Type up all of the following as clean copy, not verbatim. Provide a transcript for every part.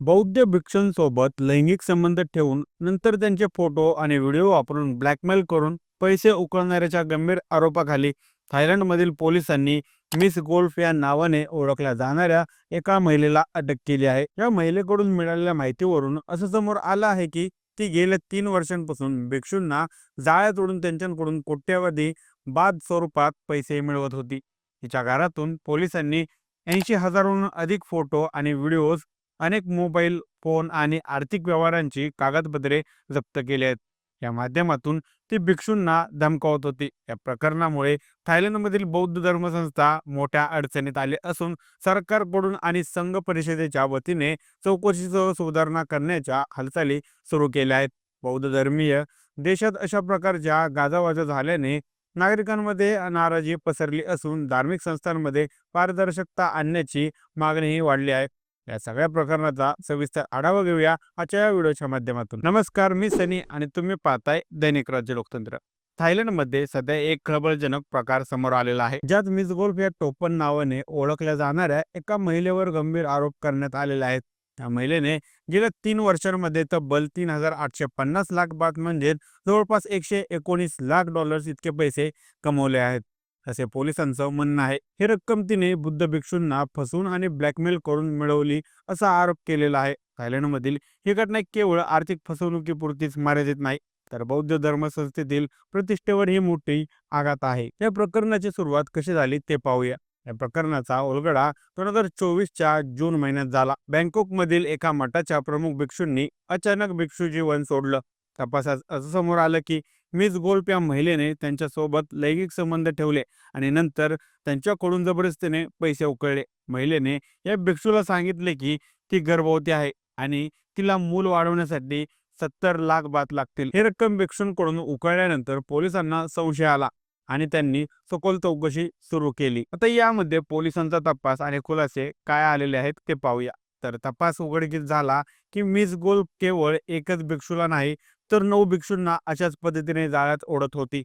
बौद्ध भिक्षूंसोबत लैंगिक संबंध ठेवून नंतर त्यांचे फोटो आणि व्हिडिओ वापरून ब्लॅकमेल करून पैसे उकळणाऱ्याच्या गंभीर आरोपाखाली थायलंडमधील पोलिसांनी मिस गोल्फ या नावाने ओळखल्या जाणाऱ्या एका महिलेला अटक केली आहे. या महिलेकडून मिळालेल्या माहितीवरून असं समोर आलं आहे की ती गेल्या 3 वर्षांपासून भिक्षूंना जाळ्यात ओढून त्यांच्याकडून कोट्यवधी बाद स्वरूपात पैसे मिळवत होती. तिच्या घरातून पोलिसांनी 80,000हून अधिक फोटो आणि व्हिडिओज, अनेक मोबाईल फोन आणि आर्थिक व्यवहारांची कागदपत्रे जप्त केली आहेत. या माध्यमातून ती भिक्षूंना धमकावत होती. या प्रकरणामुळे थायलंडमधील बौद्ध धर्मसंस्था मोठ्या अडचणीत आले असून सरकारकडून आणि संघ परिषदेच्या वतीने चौकशीसह सुधारणा करण्याच्या हालचाली सुरू केल्या आहेत. बौद्ध धर्मीय देशात अशा प्रकारच्या गाजावाजा झाल्याने नागरिकांमध्ये नाराजी पसरली असून धार्मिक संस्थांमध्ये पारदर्शकता आणण्याची मागणीही वाढली आहे. या सगळ्या प्रकरणाचा सविस्तर आढावा घेऊया आजच्या या व्हिडिओच्या माध्यमातून. नमस्कार, मी सनी आणि तुम्ही पाहताय दैनिक राज्य लोकतंत्र. थायलंडमध्ये सध्या एक खळबळजनक प्रकार समोर आलेला आहे, ज्यात मिस गोल्फ या टोपण नावाने ओळखल्या जाणाऱ्या एका महिलेवर गंभीर आरोप करण्यात आलेले आहेत. या महिलेने गेल्या 3 वर्षांमध्ये तब्बल 3,850 लाख बात म्हणजे जवळपास $119 लाख इतके पैसे कमवले आहेत, असे पोलिसांचं म्हणणं आहे. ही रक्कम तिने बुद्ध भिक्षूंना फसवून आणि ब्लॅकमेल करून मिळवली असा आरोप केलेला आहे. थायलंडमधील ही घटना केवळ आर्थिक फसवणुकीपुरतीच मर्यादित नाही, तर बौद्ध धर्मसंस्थेतील प्रतिष्ठेवर ही मोठी आघात आहे. या प्रकरणाची सुरुवात कशी झाली ते पाहूया. या प्रकरणाचा उलगडा 2024च्या जून महिन्यात झाला. बँकॉकमधील एका मठाच्या प्रमुख भिक्षूंनी अचानक भिक्षू जीवन सोडलं. तपासात असं समोर आलं की मिस गोल्फ या महिलेने त्यांच्यासोबत लैंगिक संबंध ठेवले आणि नंतर त्यांच्याकडून जबरदस्तीने पैसे उकळले. महिलेने या भिक्षूला सांगितले की ती गर्भवती आहे आणि तिला मूल वाढवण्यासाठी 70 लाख बात लागतील. ही रक्कम भिक्षूंकडून उकळल्यानंतर पोलिसांना संशय आला आणि त्यांनी सखोल चौकशी सुरू केली. आता यामध्ये पोलिसांचा तपास आणि खुलासे काय आलेले आहेत ते पाहूया. तर तपास उघडकीस झाला की मिस गोल्फ केवळ एकच भिक्षूला नाही, तर 9 भिक्षूंना अशाच पद्धतीने जाळ्यात ओढत होती.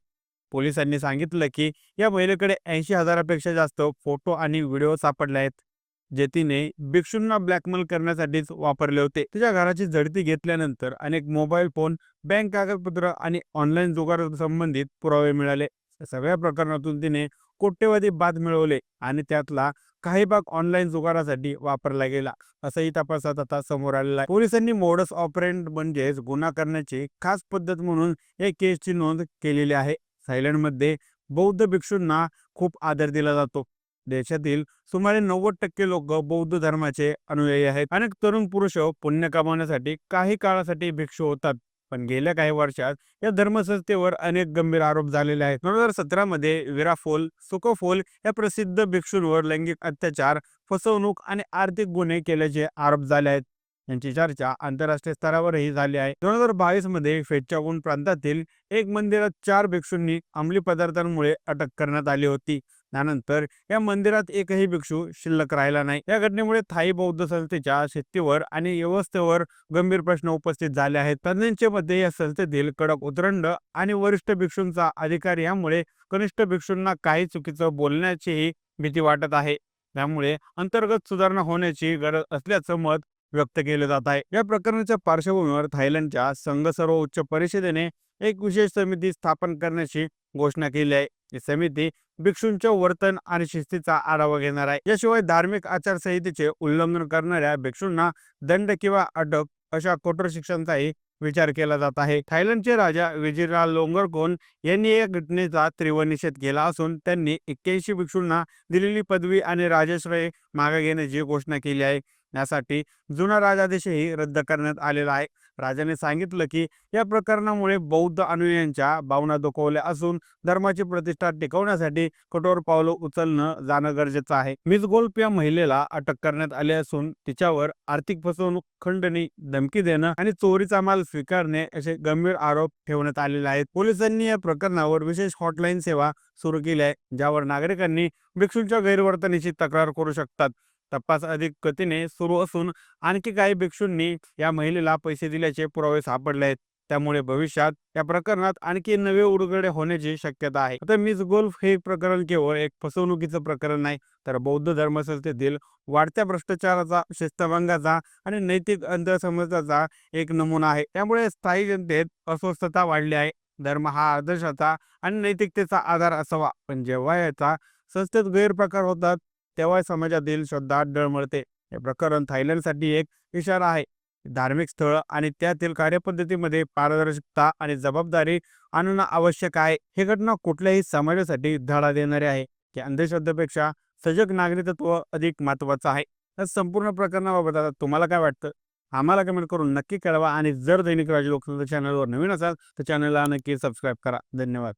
पोलिसांनी सांगितलं की या महिलेकडे 80,000पेक्षा जास्त फोटो आणि व्हिडिओ सापडले आहेत, जे तिने भिक्षूंना ब्लॅकमेल करण्यासाठीच वापरले होते. तिच्या घराची झडती घेतल्यानंतर अनेक मोबाईल फोन, बँक कागदपत्र आणि ऑनलाईन जुगार संबंधित पुरावे मिळाले. या सगळ्या प्रकरणातून तिने कोट्यवधी बाद मिळवले आणि त्यातला काही भाग ऑनलाईन जुगारासाठी वापरला गेला, असंही तपासात आता समोर आलेलं आहे. पोलिसांनी मोडस ऑपरेंड म्हणजेच गुन्हा करण्याची खास पद्धत म्हणून या केसची नोंद केलेली आहे. थायलंडमध्ये बौद्ध भिक्षूंना खूप आदर दिला जातो. देशातील सुमारे 90% लोक बौद्ध धर्माचे अनुयायी आहेत. अनेक तरुण पुरुष पुण्य कमावण्यासाठी काही काळासाठी भिक्षू होतात, पण गेल्या काही वर्षात या धर्मसंस्थेवर अनेक गंभीर आरोप झालेले आहेत. 2017मध्ये विराफोल सुकोफोल या प्रसिद्ध भिक्षूंवर लैंगिक अत्याचार, फसवणूक आणि आर्थिक गुन्हे केल्याचे आरोप झाले आहेत. यांची चर्चा आंतरराष्ट्रीय स्तरावरही झाली आहे. 2022 मध्ये फेचावून प्रांतातील एक मंदिरात 4 भिक्षूंनी अंमली पदार्थांमुळे अटक करण्यात आली होती. त्यानंतर या मंदिरात एकही भिक्षू शिल्लक राहिला नाही. या घटनेमुळे थाई बौद्ध संस्थेच्या शिस्तीवर आणि व्यवस्थेवर गंभीर प्रश्न उपस्थित झाले आहेत. तज्ञांच्या मते या संस्थेतील कडक उतरंड आणि वरिष्ठ भिक्षूंचा अधिकार यामुळे कनिष्ठ भिक्षूंना काही चुकीचं बोलण्याचीही भीती वाटत आहे. त्यामुळे अंतर्गत सुधारणा होण्याची गरज असल्याचं मत व्यक्त केले जात आहे. या प्रकरणाच्या पार्श्वभूमीवर थायलंडच्या संघ सर्वोच्च परिषदेने एक विशेष समिती स्थापन करण्याची घोषणा केली आहे. ही समिती भिक्षूंच्या वर्तन आणि शिस्तीचा आढावा घेणार आहे. याशिवाय धार्मिक आचारसंहितेचे उल्लंघन करणाऱ्या भिक्षूंना दंड किंवा अटक अशा कठोर शिक्षांचाही विचार केला जात आहे. थायलंडचे राजा विजिरालोंगकोर्न यांनी या घटनेचा तीव्र निषेध केला असून त्यांनी 81 भिक्षूंना दिलेली पदवी आणि राजाश्रय मागे घेण्याची घोषणा केली आहे. यासाठी जुना राजादेशही रद्द करण्यात आलेला आहे. राजाने सांगितलं की या प्रकरणामुळे बौद्ध अनुयायांच्या भावना दुखावल्या असून धर्माची प्रतिष्ठा टिकवण्यासाठी कठोर पावलं उचलणं जाणं गरजेचं आहे. मिस गोल्फ या महिलेला अटक करण्यात आली असून तिच्यावर आर्थिक फसवणूक, खंडणी, धमकी देणं आणि चोरीचा माल स्वीकारणे असे गंभीर आरोप ठेवण्यात आलेले आहेत. पोलिसांनी या प्रकरणावर विशेष हॉटलाईन सेवा सुरू केली आहे, ज्यावर नागरिकांनी भिक्षूंच्या गैरवर्तनाची तक्रार करू शकतात. तपास अधिक गतीने सुरू असून आणखी काही भिक्षूंनी या महिलेला पैसे दिल्याचे पुरावे सापडले आहेत. त्यामुळे भविष्यात या प्रकरणात आणखी नवे उलगडे होण्याची शक्यता आहे. आता मिस गोल्फ हे प्रकरण केवळ एक फसवणुकीचं प्रकरण नाही, तर बौद्ध धर्मसंस्थेतील वाढत्या भ्रष्टाचाराचा, शिस्तभंगाचा आणि नैतिक अंधसमजाचा एक नमुना आहे. त्यामुळे स्थायी जनतेत अस्वस्थता वाढली आहे. धर्म हा आदर्शाचा आणि नैतिकतेचा आधार असावा, पण जेव्हा याचा संस्थेत गैरप्रकार होतात, तेव्हा समाजातील श्रद्धा डळमळते. हे प्रकरण थायलंडसाठी एक इशारा आहे. धार्मिक स्थळ आणि त्यातील कार्यपद्धतीमध्ये पारदर्शकता आणि जबाबदारी आणणं आवश्यक आहे. ही घटना कुठल्याही समाजासाठी धडा देणारी आहे, की अंधश्रद्धेपेक्षा सजग नागरिकत्व अधिक महत्त्वाचं आहे. तर संपूर्ण प्रकरणाबाबत आता तुम्हाला काय वाटतं? आम्हाला कमेंट करून नक्की कळवा आणि जर दैनिक राज लोकतंत्र चॅनलवर नवीन असाल तर चॅनलला नक्की सबस्क्राईब करा. धन्यवाद.